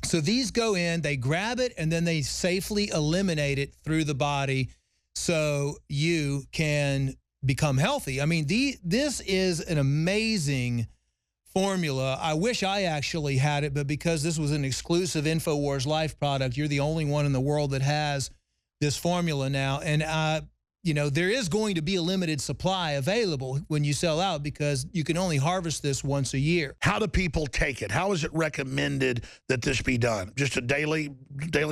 So these go in, they grab it, and then they safely eliminate it through the body so you can become healthy. I mean, this is an amazing formula. I wish I actually had it, but because this was an exclusive InfoWars Life product, you're the only one in the world that has this formula now. And you know, there is going to be a limited supply available when you sell out because you can only harvest this once a year. How do people take it? How is it recommended that this be done? Just a daily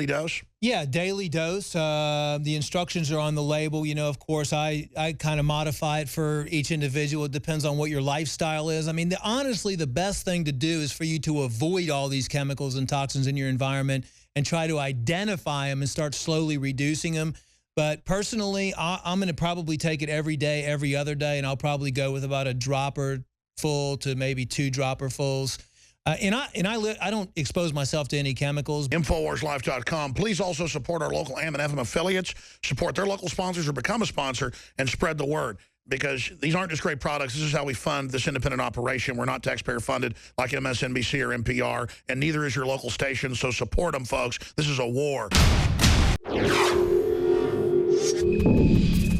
dose? Yeah, daily dose. The instructions are on the label. You know, of course, I kind of modify it for each individual. It depends on what your lifestyle is. I mean, honestly, the best thing to do is for you to avoid all these chemicals and toxins in your environment and try to identify them and start slowly reducing them. But personally, I'm going to probably take it every day, every other day, and I'll probably go with about a dropper full to maybe 2 dropper fulls. I don't expose myself to any chemicals. InfoWarsLife.com. Please also support our local AM and FM affiliates, support their local sponsors or become a sponsor, and spread the word. Because these aren't just great products. This is how we fund this independent operation. We're not taxpayer funded like MSNBC or NPR, and neither is your local station. So support them, folks. This is a war.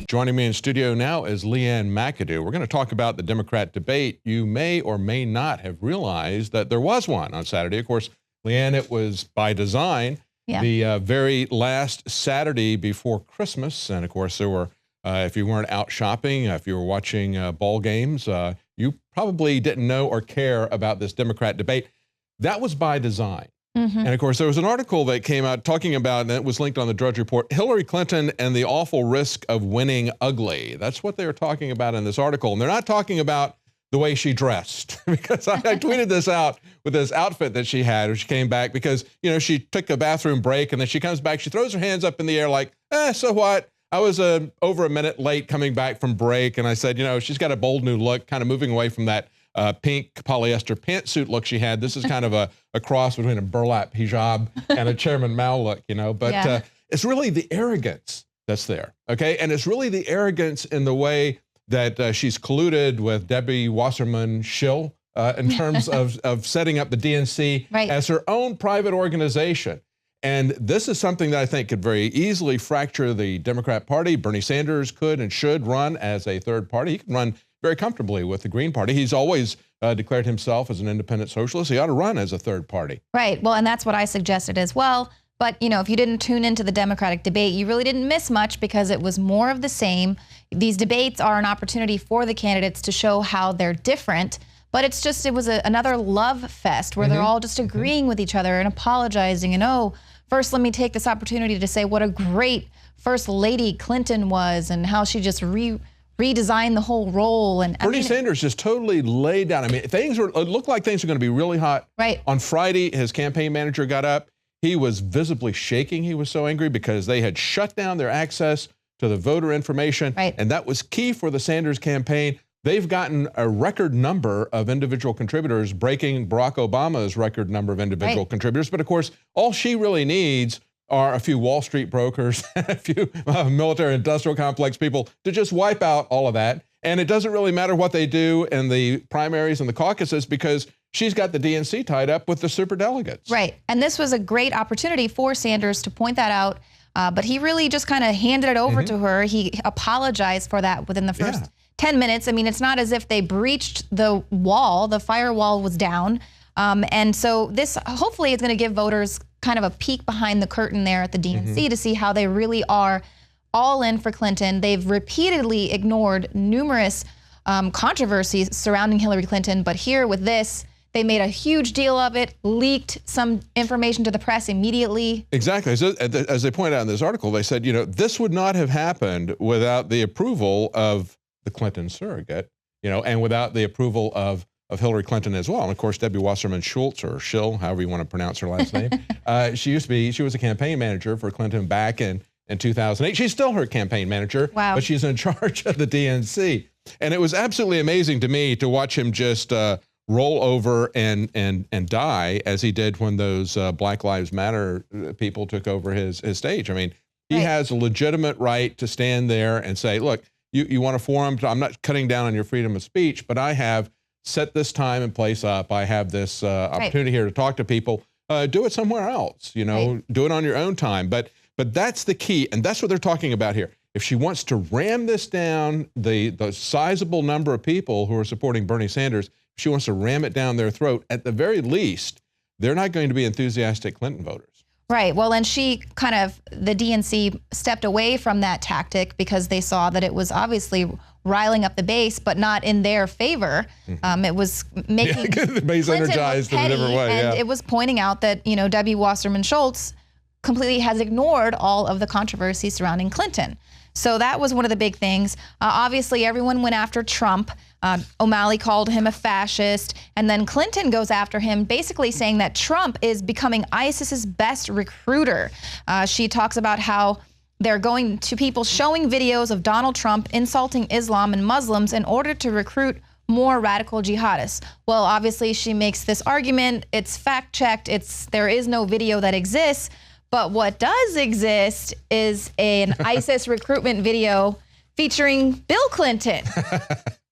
Joining me in studio now is Leanne McAdoo. We're going to talk about the Democrat debate. You may or may not have realized that there was one on Saturday. Of course, Leanne, it was by design. Yeah. The very last Saturday before Christmas. And of course, there were, if you weren't out shopping, if you were watching ball games, you probably didn't know or care about this Democrat debate. That was by design. Mm-hmm. And of course, there was an article that came out talking about, and it was linked on the Drudge Report, Hillary Clinton and the awful risk of winning ugly. That's what they were talking about in this article. And they're not talking about the way she dressed, because I tweeted this out with this outfit that she had when she came back, because, you know, she took a bathroom break and then she comes back, she throws her hands up in the air like, so what? I was over a minute late coming back from break. And I said, you know, she's got a bold new look, kind of moving away from that pink polyester pantsuit look she had. This is kind of a cross between a burlap hijab and a Chairman Mao look, you know. But it's really the arrogance that's there, okay? And it's really the arrogance in the way that she's colluded with Debbie Wasserman Schill in terms of setting up the DNC as her own private organization. And this is something that I think could very easily fracture the Democrat Party. Bernie Sanders could and should run as a third party. He can run very comfortably with the Green Party. He's always declared himself as an independent socialist. He ought to run as a third party. Right. Well, and that's what I suggested as well. But, you know, if you didn't tune into the Democratic debate, you really didn't miss much because it was more of the same. These debates are an opportunity for the candidates to show how they're different. But it's just, it was another love fest where they're all just agreeing with each other and apologizing. And, oh, first, let me take this opportunity to say what a great First Lady Clinton was and how she just redesigned the whole role. And Bernie Sanders just totally laid down. I mean, it looked like things were going to be really hot. Right. On Friday, his campaign manager got up. He was visibly shaking. He was so angry because they had shut down their access to the voter information. Right. And that was key for the Sanders campaign. They've gotten a record number of individual contributors, breaking Barack Obama's record number of individual contributors. But of course, all she really needs are a few Wall Street brokers, a few military industrial complex people to just wipe out all of that. And it doesn't really matter what they do in the primaries and the caucuses because she's got the DNC tied up with the superdelegates. Right. And this was a great opportunity for Sanders to point that out. But he really just kind of handed it over to her. He apologized for that within the first 10 minutes. I mean, it's not as if they breached the wall. The firewall was down. And so this hopefully is going to give voters kind of a peek behind the curtain there at the DNC to see how they really are all in for Clinton. They've repeatedly ignored numerous controversies surrounding Hillary Clinton. But here with this, they made a huge deal of it, leaked some information to the press immediately. Exactly. So, as they pointed out in this article, they said, you know, this would not have happened without the approval of the Clinton surrogate, you know, and without the approval of Hillary Clinton as well. And of course, Debbie Wasserman Schultz, or Schill, however you want to pronounce her last name, she was a campaign manager for Clinton back in 2008. She's still her campaign manager, but she's in charge of the DNC. And it was absolutely amazing to me to watch him just roll over and die as he did when those Black Lives Matter people took over his stage. I mean, he has a legitimate right to stand there and say, look, you want a forum, I'm not cutting down on your freedom of speech, but I have set this time and place up. I have this opportunity here to talk to people. Do it somewhere else, you know, do it on your own time. But that's the key, and that's what they're talking about here. If she wants to ram this down, the sizable number of people who are supporting Bernie Sanders, if she wants to ram it down their throat, at the very least, they're not going to be enthusiastic Clinton voters. Right. Well, and she the DNC stepped away from that tactic because they saw that it was obviously riling up the base, but not in their favor. It was making the base Clinton energized look in a different petty, way. and it was pointing out that, you know, Debbie Wasserman Schultz completely has ignored all of the controversy surrounding Clinton. So that was one of the big things. Obviously, everyone went after Trump. O'Malley called him a fascist. And then Clinton goes after him, basically saying that Trump is becoming ISIS's best recruiter. She talks about how they're going to people showing videos of Donald Trump insulting Islam and Muslims in order to recruit more radical jihadists. Well, obviously, she makes this argument. It's fact-checked. There is no video that exists. But what does exist is an ISIS recruitment video featuring Bill Clinton.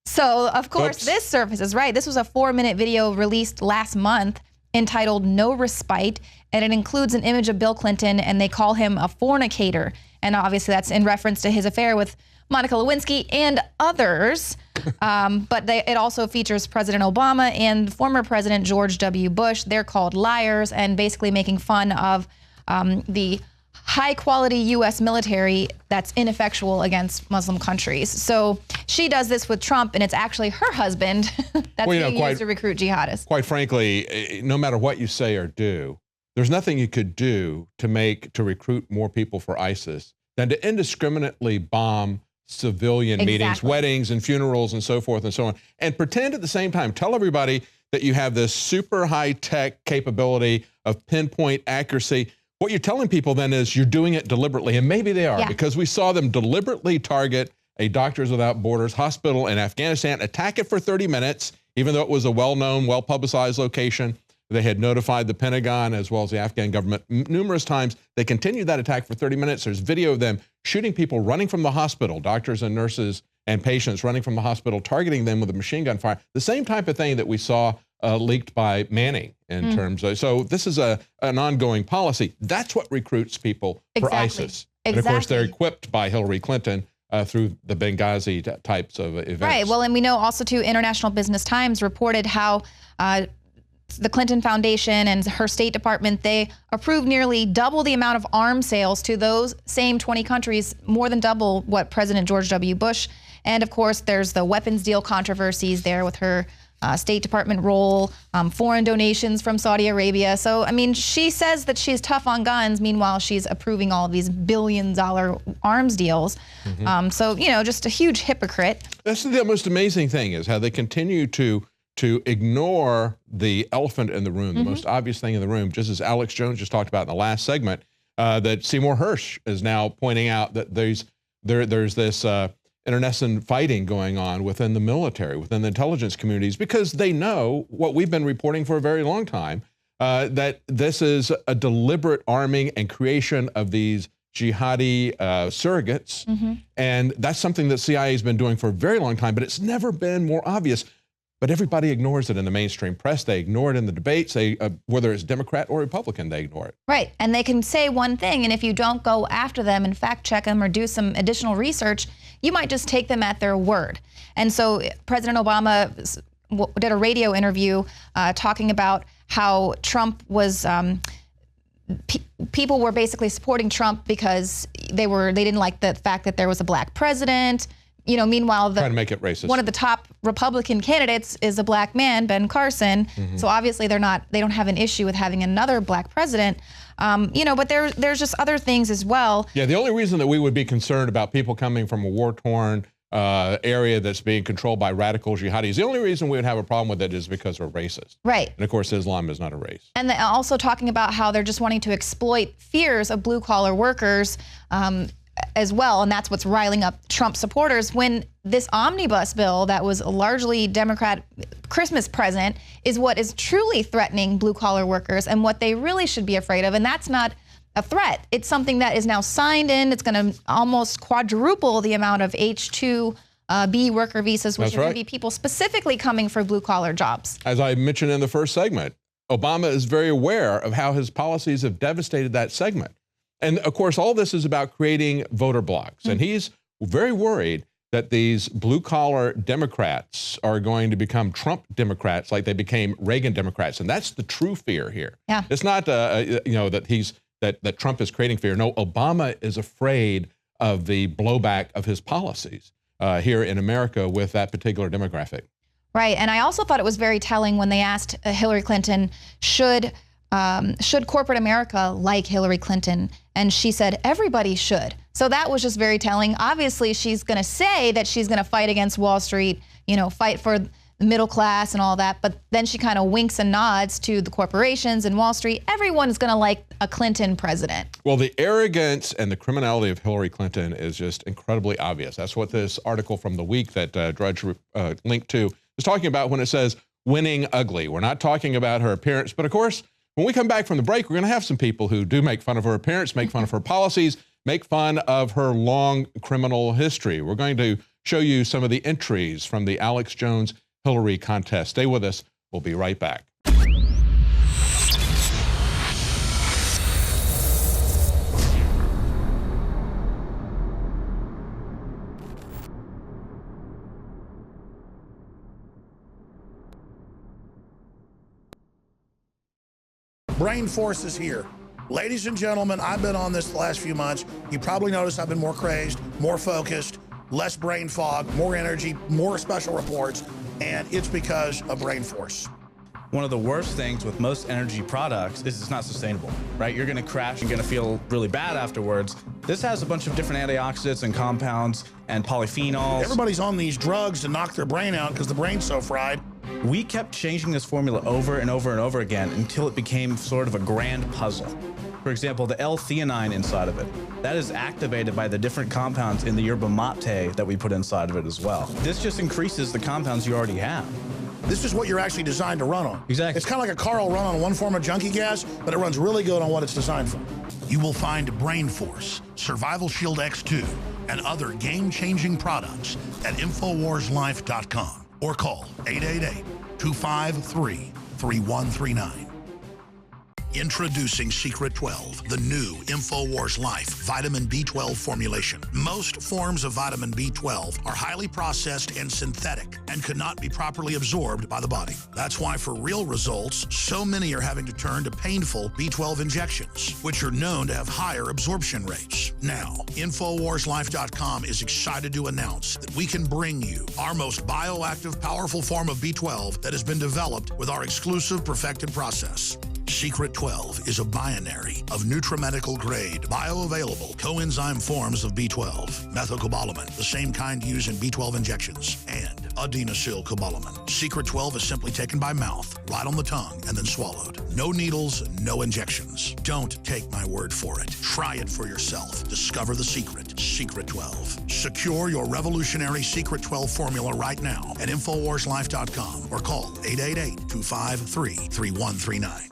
So, of course, this surfaces, right? This was a 4-minute video released last month entitled No Respite, and it includes an image of Bill Clinton, and they call him a fornicator. And obviously that's in reference to his affair with Monica Lewinsky and others. But it also features President Obama and former President George W. Bush. They're called liars and basically making fun of the high-quality U.S. military that's ineffectual against Muslim countries. So she does this with Trump, and it's actually her husband that's being used to recruit jihadists. Quite frankly, no matter what you say or do, there's nothing you could do to recruit more people for ISIS than to indiscriminately bomb civilian meetings, weddings and funerals and so forth and so on, and pretend at the same time, tell everybody that you have this super high-tech capability of pinpoint accuracy. What you're telling people then is you're doing it deliberately, and maybe they are, because we saw them deliberately target a Doctors Without Borders hospital in Afghanistan, attack it for 30 minutes, even though it was a well-known, well-publicized location. They had notified the Pentagon as well as the Afghan government numerous times. They continued that attack for 30 minutes. There's video of them shooting people running from the hospital, doctors and nurses and patients running from the hospital, targeting them with a machine gun fire. The same type of thing that we saw leaked by Manning in terms of, so this is an ongoing policy. That's what recruits people for ISIS. And of course, they're equipped by Hillary Clinton through the Benghazi types of events. Right. Well, and we know also too, International Business Times reported how the Clinton Foundation and her State Department, they approved nearly double the amount of arms sales to those same 20 countries, more than double what President George W. Bush. And of course, there's the weapons deal controversies there with her State Department role, foreign donations from Saudi Arabia. So, I mean, she says that she's tough on guns. Meanwhile, she's approving all of these billion-dollar arms deals. So, you know, just a huge hypocrite. That's the most amazing thing is how they continue to ignore the elephant in the room, the most obvious thing in the room, just as Alex Jones just talked about in the last segment, that Seymour Hersh is now pointing out that there's this internecine fighting going on within the military, within the intelligence communities, because they know what we've been reporting for a very long time, that this is a deliberate arming and creation of these jihadi surrogates. And that's something that CIA has been doing for a very long time, but it's never been more obvious. But everybody ignores it in the mainstream press. They ignore it in the debates. They, whether it's Democrat or Republican, they ignore it. Right. And they can say one thing, and if you don't go after them and fact check them or do some additional research, you might just take them at their word. And so President Obama did a radio interview talking about how Trump was, people were basically supporting Trump because they didn't like the fact that there was a black president. You know, meanwhile, trying to make it racist. One of the top Republican candidates is a black man, Ben Carson. So obviously they don't have an issue with having another black president. You know, but there's just other things as well. Yeah, the only reason that we would be concerned about people coming from a war-torn area that's being controlled by radical jihadis, the only reason we would have a problem with it is because we're racist. Right. And of course, Islam is not a race. And also talking about how they're just wanting to exploit fears of blue-collar workers. as well, and that's what's riling up Trump supporters, when this omnibus bill that was a largely Democrat Christmas present is what is truly threatening blue-collar workers and what they really should be afraid of. And that's not a threat. It's something that is now signed in. It's going to almost quadruple the amount of H-2B worker visas, which That's are going right. to be people specifically coming for blue-collar jobs. As I mentioned in the first segment, Obama is very aware of how his policies have devastated that segment. And of course, all this is about creating voter blocs. And he's very worried that these blue-collar Democrats are going to become Trump Democrats like they became Reagan Democrats. And that's the true fear here. Yeah. It's not, that Trump is creating fear. No, Obama is afraid of the blowback of his policies here in America with that particular demographic. Right, and I also thought it was very telling when they asked Hillary Clinton, should corporate America like Hillary Clinton? And she said, everybody should. So that was just very telling. Obviously, she's going to say that she's going to fight against Wall Street, fight for the middle class and all that. But then she kind of winks and nods to the corporations and Wall Street. Everyone's going to like a Clinton president. Well, the arrogance and the criminality of Hillary Clinton is just incredibly obvious. That's what this article from The Week that Drudge linked to is talking about when it says winning ugly. We're not talking about her appearance, but of course, when we come back from the break, we're going to have some people who do make fun of her appearance, make fun of her policies, make fun of her long criminal history. We're going to show you some of the entries from the Alex Jones Hillary contest. Stay with us. We'll be right back. Brain Force is here. Ladies and gentlemen, I've been on this the last few months. You probably noticed I've been more crazed, more focused, less brain fog, more energy, more special reports, and it's because of Brain Force. One of the worst things with most energy products is it's not sustainable, right? You're gonna crash, you're gonna feel really bad afterwards. This has a bunch of different antioxidants and compounds and polyphenols. Everybody's on these drugs to knock their brain out because the brain's so fried. We kept changing this formula over and over and over again until it became sort of a grand puzzle. For example, the L-theanine inside of it, that is activated by the different compounds in the yerba mate that we put inside of it as well. This just increases the compounds you already have. This is what you're actually designed to run on. Exactly. It's kind of like a car will run on one form of junkie gas, but it runs really good on what it's designed for. You will find Brain Force, Survival Shield X2, and other game-changing products at InfoWarsLife.com or call 888-253-3139. Introducing Secret 12, the new InfoWars Life vitamin B12 formulation. Most forms of vitamin B12 are highly processed and synthetic and could not be properly absorbed by the body. That's why for real results, so many are having to turn to painful B12 injections, which are known to have higher absorption rates. Now, InfoWarsLife.com is excited to announce that we can bring you our most bioactive, powerful form of B12 that has been developed with our exclusive perfected process. Secret 12 is a binary of nutramedical grade, bioavailable coenzyme forms of B12, methylcobalamin, the same kind used in B12 injections, and adenosylcobalamin. Secret 12 is simply taken by mouth, right on the tongue, and then swallowed. No needles, no injections. Don't take my word for it. Try it for yourself. Discover the secret. Secret 12. Secure your revolutionary Secret 12 formula right now at InfoWarsLife.com or call 888-253-3139.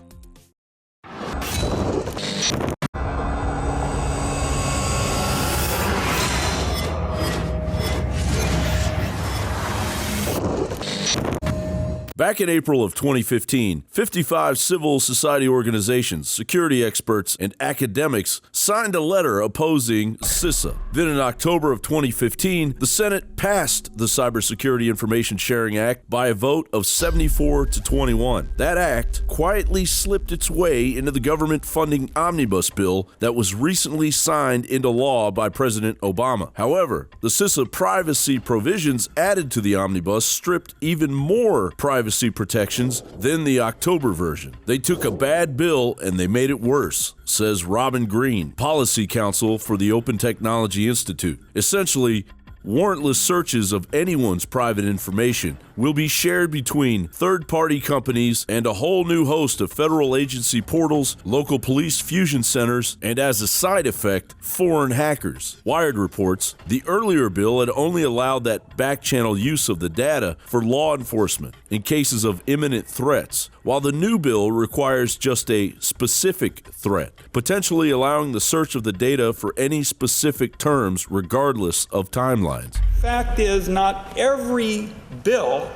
Back in April of 2015, 55 civil society organizations, security experts, and academics signed a letter opposing CISA. Then in October of 2015, the Senate passed the Cybersecurity Information Sharing Act by a vote of 74 to 21. That act quietly slipped its way into the government funding omnibus bill that was recently signed into law by President Obama. However, the CISA privacy provisions added to the omnibus stripped even more privacy protections than the October version. They took a bad bill and they made it worse, says Robin Green, policy counsel for the Open Technology Institute. Essentially, Warrantless searches of anyone's private information will be shared between third-party companies and a whole new host of federal agency portals, local police fusion centers, and as a side effect, foreign hackers. Wired reports, the earlier bill had only allowed that back-channel use of the data for law enforcement in cases of imminent threats, while the new bill requires just a specific threat, potentially allowing the search of the data for any specific terms regardless of timelines. Fact is, not every bill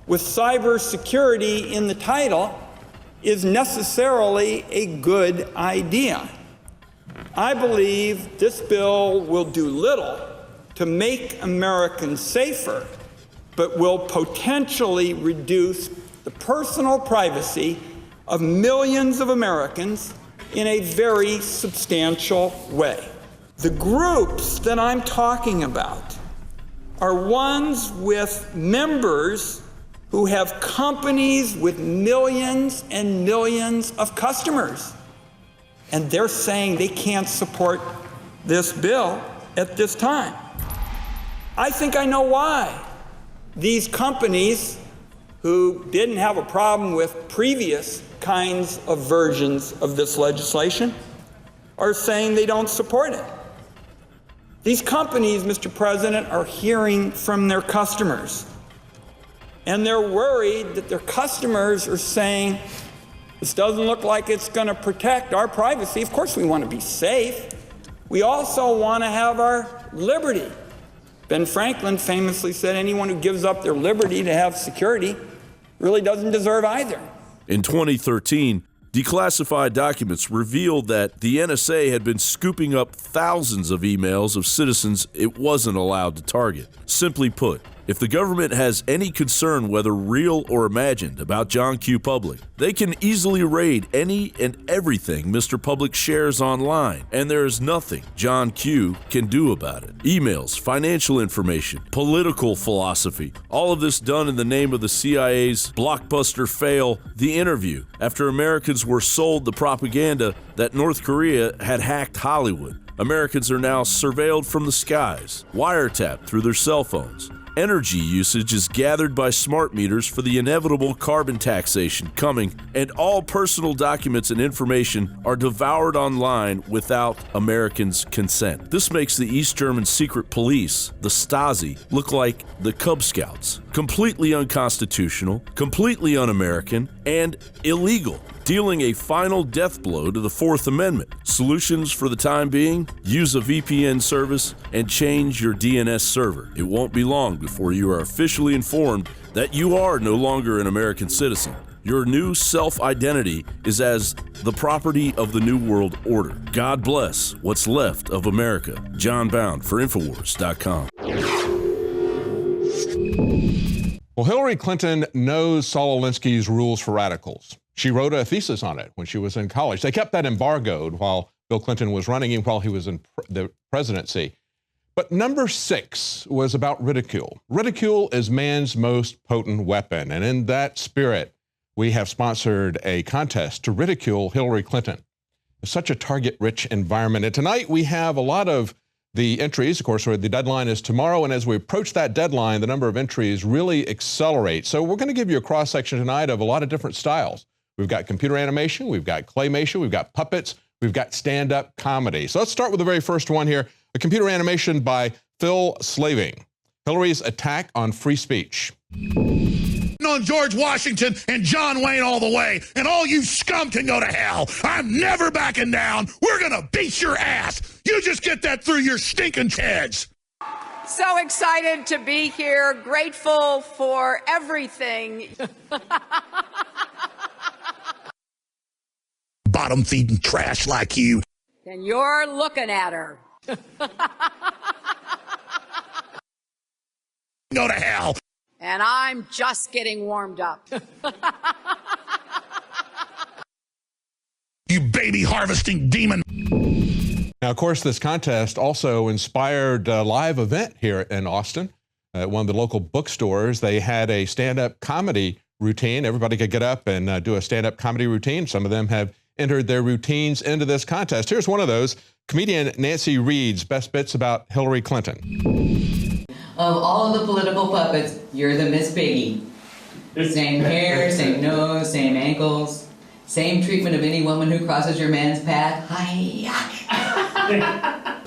with cybersecurity in the title is necessarily a good idea. I believe this bill will do little to make Americans safer, but will potentially reduce the personal privacy of millions of Americans in a very substantial way. The groups that I'm talking about are ones with members who have companies with millions and millions of customers. And they're saying they can't support this bill at this time. I think I know why. These companies who didn't have a problem with previous kinds of versions of this legislation are saying they don't support it. These companies, Mr. President, are hearing from their customers. And they're worried that their customers are saying, this doesn't look like it's going to protect our privacy. Of course we want to be safe. We also want to have our liberty. Ben Franklin famously said anyone who gives up their liberty to have security really doesn't deserve either. In 2013, declassified documents revealed that the NSA had been scooping up thousands of emails of citizens it wasn't allowed to target. Simply put, if the government has any concern, whether real or imagined, about John Q. Public, they can easily raid any and everything Mr. Public shares online, and there is nothing John Q. can do about it. Emails, financial information, political philosophy, all of this done in the name of the CIA's blockbuster fail, The Interview, after Americans were sold the propaganda that North Korea had hacked Hollywood. Americans are now surveilled from the skies, wiretapped through their cell phones. Energy usage is gathered by smart meters for the inevitable carbon taxation coming, and all personal documents and information are devoured online without Americans' consent. This makes the East German secret police, the Stasi, look like the Cub Scouts. Completely unconstitutional, completely un-American, and illegal, dealing a final death blow to the Fourth Amendment. Solutions for the time being? Use a VPN service and change your DNS server. It won't be long before you are officially informed that you are no longer an American citizen. Your new self-identity is as the property of the New World Order. God bless what's left of America. John Bound for Infowars.com. Well, Hillary Clinton knows Saul Alinsky's rules for radicals. She wrote a thesis on it when she was in college. They kept that embargoed while Bill Clinton was running and while he was in the presidency. But number 6 was about ridicule. Ridicule is man's most potent weapon. And in that spirit, we have sponsored a contest to ridicule Hillary Clinton. It's such a target-rich environment. And tonight we have a lot of the entries. Of course, the deadline is tomorrow. And as we approach that deadline, the number of entries really accelerates. So we're going to give you a cross-section tonight of a lot of different styles. We've got computer animation, we've got claymation, we've got puppets, we've got stand-up comedy. So let's start with the very first one here, a computer animation by Phil Slaving. Hillary's attack on free speech. On George Washington and John Wayne all the way, and all you scum can go to hell. I'm never backing down. We're gonna beat your ass. You just get that through your stinking heads. So excited to be here, grateful for everything. Bottom feeding trash like you. And you're looking at her. Go to hell. And I'm just getting warmed up. You baby harvesting demon. Now, of course, this contest also inspired a live event here in Austin. At one of the local bookstores, they had a stand-up comedy routine. Everybody could get up and do a stand-up comedy routine. Some of them have entered their routines into this contest. Here's one of those. Comedian Nancy Reed's best bits about Hillary Clinton. Of all of the political puppets, you're the Miss Piggy. Same hair, same nose, same ankles, same treatment of any woman who crosses your man's path.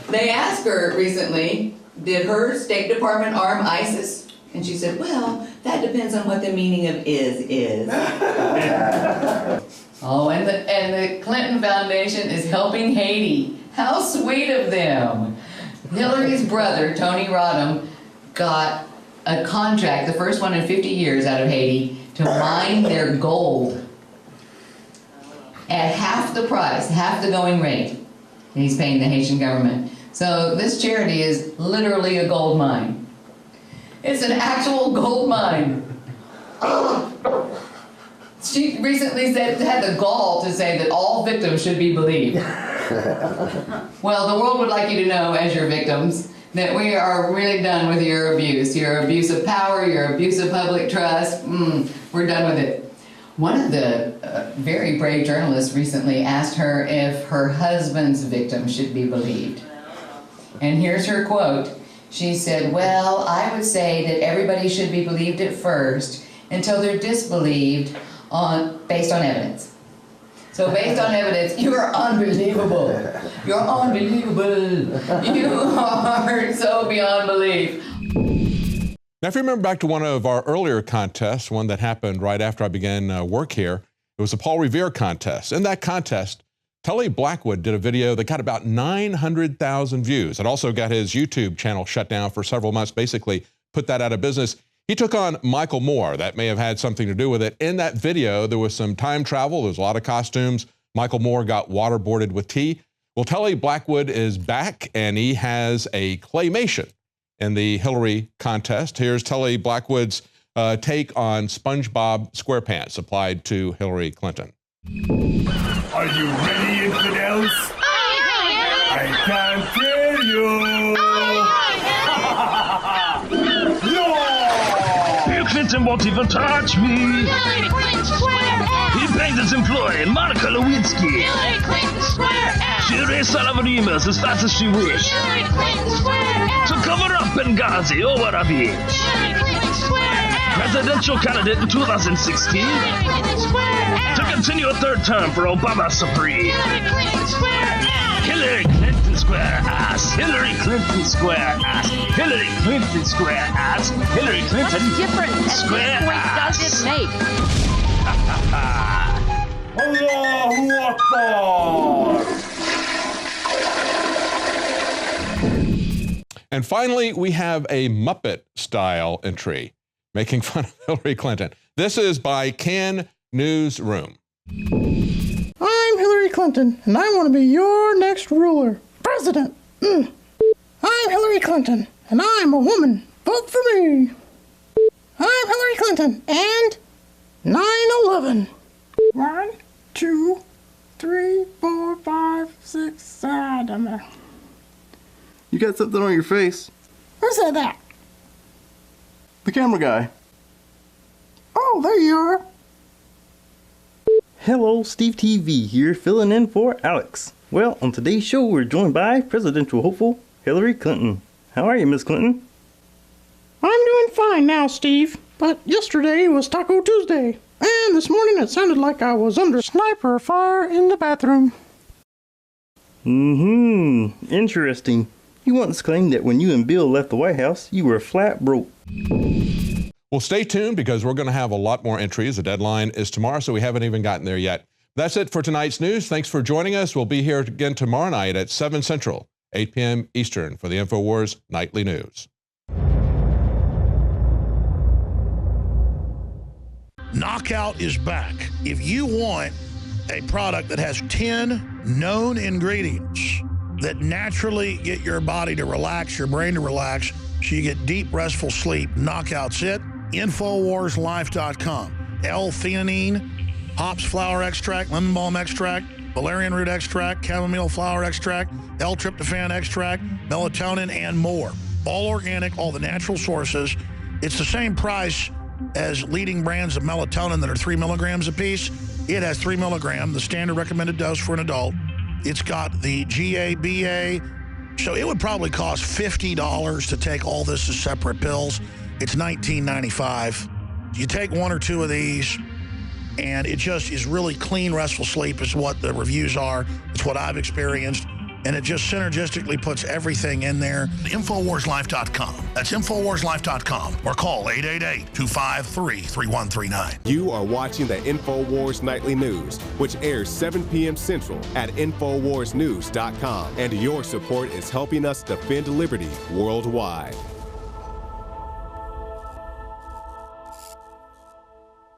They asked her recently, did her State Department arm ISIS? And she said, well, that depends on what the meaning of is. Oh, and the Clinton Foundation is helping Haiti. How sweet of them. Hillary's brother, Tony Rodham, got a contract, the first one in 50 years out of Haiti, to mine their gold at half the price, half the going rate. And he's paying the Haitian government. So this charity is literally a gold mine. It's an actual gold mine. She recently had the gall to say that all victims should be believed. Well, the world would like you to know, as your victims, that we are really done with your abuse of power, your abuse of public trust. We're done with it. One of the very brave journalists recently asked her if her husband's victims should be believed. And here's her quote. She said, well, I would say that everybody should be believed at first until they're disbelieved based on evidence. So based on evidence, you are unbelievable. You're unbelievable. You are so beyond belief. Now, if you remember back to one of our earlier contests, one that happened right after I began work here, it was the Paul Revere contest. In that contest, Tully Blackwood did a video that got about 900,000 views. It also got his YouTube channel shut down for several months, basically put that out of business. He took on Michael Moore. That may have had something to do with it. In that video, there was some time travel. There was a lot of costumes. Michael Moore got waterboarded with tea. Well, Tully Blackwood is back, and he has a claymation in the Hillary contest. Here's Tully Blackwood's take on SpongeBob SquarePants applied to Hillary Clinton. Are you ready, infidels? I can't hear you. Bill Clinton won't even touch me. He banged his employee, Monica Lewinsky. She erased all of her emails as fast as she wished. To cover up Benghazi, oh what a bitch. Presidential candidate in 2016. To continue a third term for Obama Supreme. Hillary Clinton square ass. Hillary Clinton square ass. Hillary Clinton square ass. Hillary Clinton square ass. Does it make? Allahu Akbar. And finally, we have a Muppet-style entry making fun of Hillary Clinton. This is by Can Newsroom. I'm Hillary Clinton, and I want to be your next ruler. President. I'm Hillary Clinton, and I'm a woman. Vote for me. I'm Hillary Clinton, and 9/11. 1, 2, 3, 4, 5, 6, I don't know. You got something on your face. Who said that? The camera guy. Oh, there you are. Hello, Steve TV here, filling in for Alex. Well, on today's show, we're joined by presidential hopeful Hillary Clinton. How are you, Miss Clinton? I'm doing fine now, Steve. But yesterday was Taco Tuesday, and this morning it sounded like I was under sniper fire in the bathroom. Interesting. You once claimed that when you and Bill left the White House, you were flat broke. Well, stay tuned because we're going to have a lot more entries. The deadline is tomorrow, so we haven't even gotten there yet. That's it for tonight's news. Thanks for joining us. We'll be here again tomorrow night at 7 Central, 8 p.m. Eastern for the InfoWars Nightly News. Knockout is back. If you want a product that has 10 known ingredients that naturally get your body to relax, your brain to relax, so you get deep, restful sleep, Knockout's it. InfoWarsLife.com. L-theanine, hops flower extract, lemon balm extract, valerian root extract, chamomile flower extract, L-tryptophan extract, melatonin, and more. All organic, all the natural sources. It's the same price as leading brands of melatonin that are 3 milligrams a piece. It has 3 milligrams, the standard recommended dose for an adult. It's got the GABA, So it would probably cost $50 to take all this as separate pills. It's $19.95. You take one or two of these, and it just is really clean, restful sleep is what the reviews are. It's what I've experienced. And it just synergistically puts everything in there. InfoWarsLife.com. That's InfoWarsLife.com. Or call 888-253-3139. You are watching the InfoWars Nightly News, which airs 7 p.m. Central at InfoWarsNews.com. And your support is helping us defend liberty worldwide.